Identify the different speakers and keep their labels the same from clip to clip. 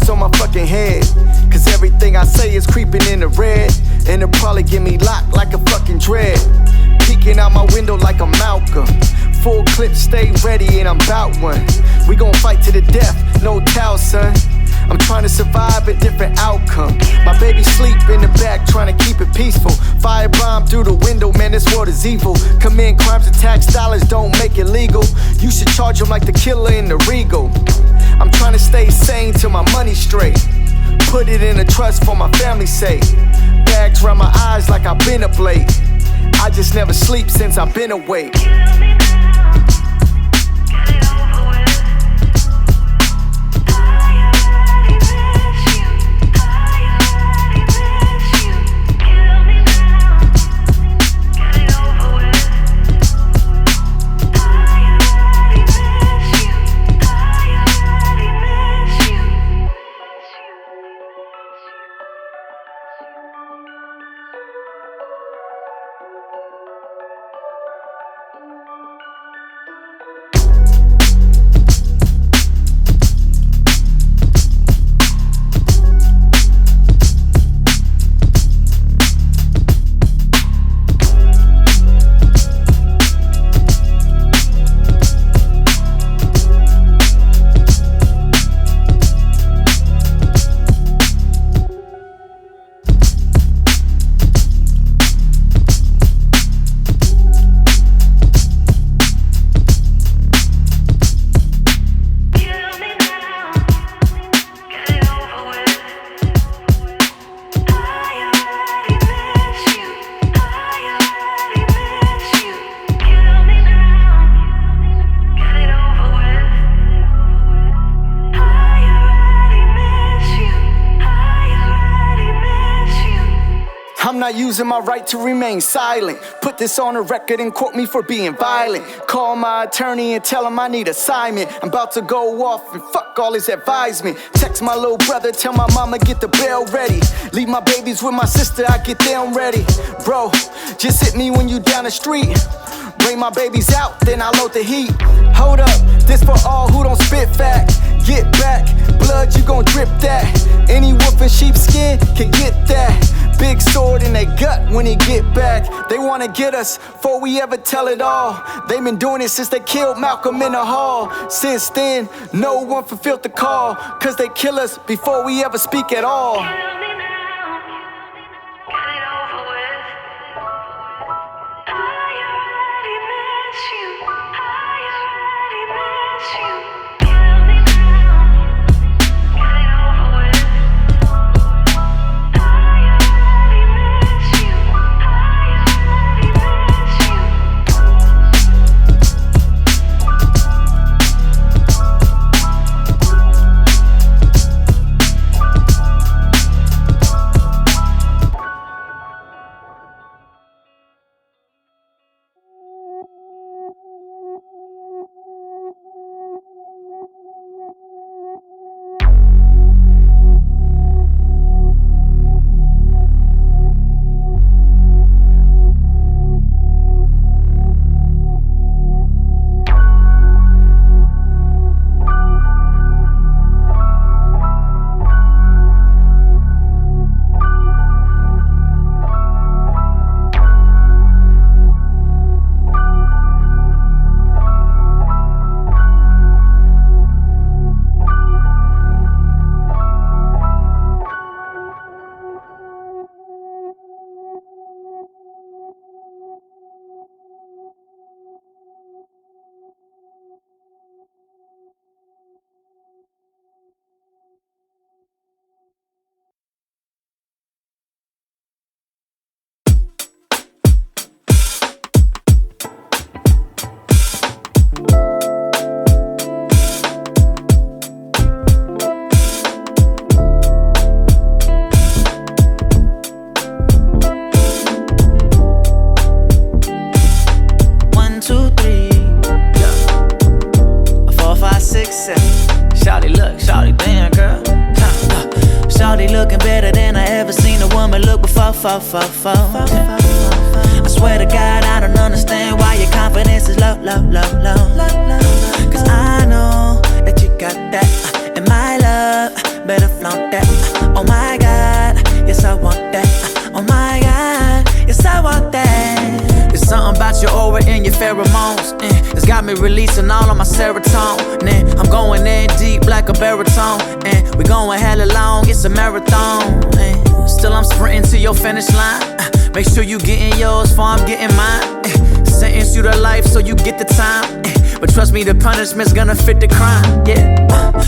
Speaker 1: guns on my fucking head. Cause everything I say is creeping in the red. And it'll probably get me locked like a fucking dread. Peeking out my window like a Malcolm. Full clip, stay ready, and I'm bout one. We gon' fight to the death, no towel, son. I'm trying to survive a different outcome. My baby sleep in the back, trying to keep it peaceful. Firebomb through the window, man, this world is evil. Commit crimes and tax dollars don't make it legal. You should charge them like the killer in the Regal. I'm trying to stay sane till my money straight. Put it in a trust for my family's sake. Bags round my eyes like I've been up late. I just never sleep since I've been awake. I'm not using my right to remain silent. Put this on a record and quote me for being violent. Call my attorney and tell him I need assignment. I'm about to go off and fuck all his advisement. Text my little brother, tell my mama get the bail ready. Leave my babies with my sister, I get them ready. Bro, just hit me when you down the street. Bring my babies out, then I load the heat. Hold up, this for all who don't spit fact. Get back, blood, you gon' drip that. Any wolf in sheepskin can get that. Big sword in their gut when he get back. They wanna get us before we ever tell it all. They been doing it since they killed Malcolm in the hall. Since then, no one fulfilled the call. Cause they kill us before we ever speak at all.
Speaker 2: I swear to God, I don't understand why your confidence is low. Cause I know that you got that, and my love better flaunt that. Oh my God, yes I want that. Oh my God, yes I want that. There's something about your aura and your pheromones, it's got me releasing all of my serotonin. I'm going in deep like a baritone, and we going hella long, it's a marathon. Still I'm sprinting to your finish line. Make sure you getting yours before I'm getting mine. Sentence you to life so you get the time. But trust me, the punishment's gonna fit the crime, yeah.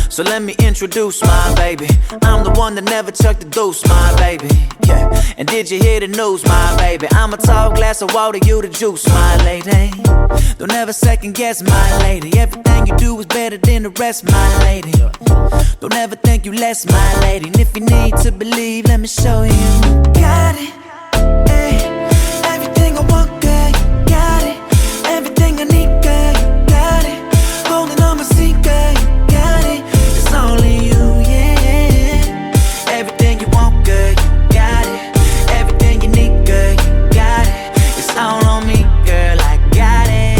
Speaker 2: So let me introduce my baby. I'm the one that never chucked the deuce, my baby, yeah. And did you hear the news, my baby? I'm a tall glass of water, you the juice, my lady. Don't ever second guess, my lady. Everything you do is better than the rest, my lady. Don't ever think you less, my lady. And if you need to believe, let me show you. Got it, ay. Everything I want, girl, you got it. Everything I need, girl, you got it. Holding on my seat, girl, you got it. It's only you, yeah. Everything you want, girl, you got it. Everything you need, girl, you got it. It's all on me, girl, I got it,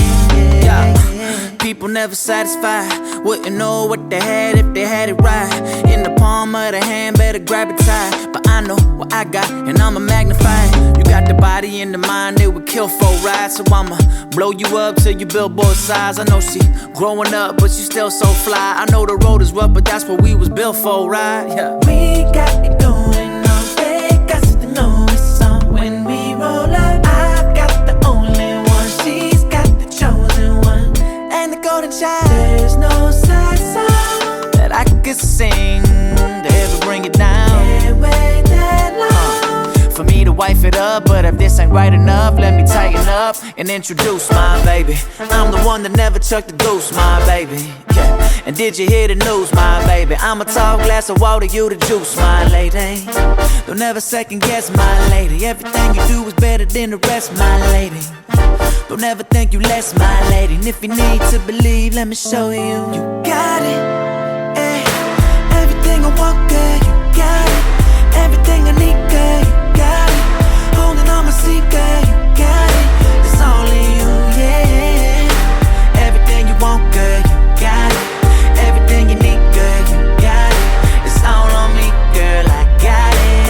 Speaker 2: yeah. People never satisfied, wouldn't know what they had if they had it right. In the palm of the hand, better grab it tight. But I know what I got, and I'ma magnify it. You got the body and the mind, they would kill for rides. So I'ma blow you up till you billboard size. I know she growing up, but she still so fly. I know the road is rough, but that's what we was built for, right? Yeah. We got it going all day, got to know it's on when we roll up. I've got the only one, she's got the chosen one, and the golden child. There's no sad song that I could sing to ever bring it down. Can't wait that long for me to wife it up, but if this ain't right enough, let me tighten up and introduce my baby. I'm the one that never chucked the deuce, my baby, yeah. And did you hear the news, my baby? I'm a tall glass of water, you the juice, my lady. Don't ever second guess, my lady. Everything you do is better than the rest, my lady. Don't ever think you less, my lady. And if you need to believe, let me show you. You got it, ay. Everything I want, girl, you got it. Everything I need, girl, you got it. Holding on my seat, girl, you got it. It's only you, yeah. Everything you want, girl, you got it. Everything you need, girl, you got it. It's all on me, girl, I got it,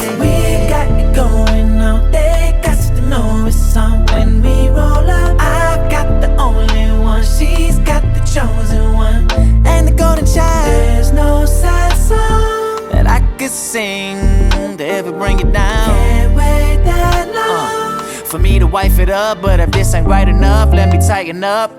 Speaker 2: yeah. We got it going all day, got to know it's on when we roll up. I've got the only one, she's got the chosen one, and the golden child. There's no sad song that I could sing to ever bring it down. Can't wait that long for me to wife it up, but if this ain't right enough, let me tighten up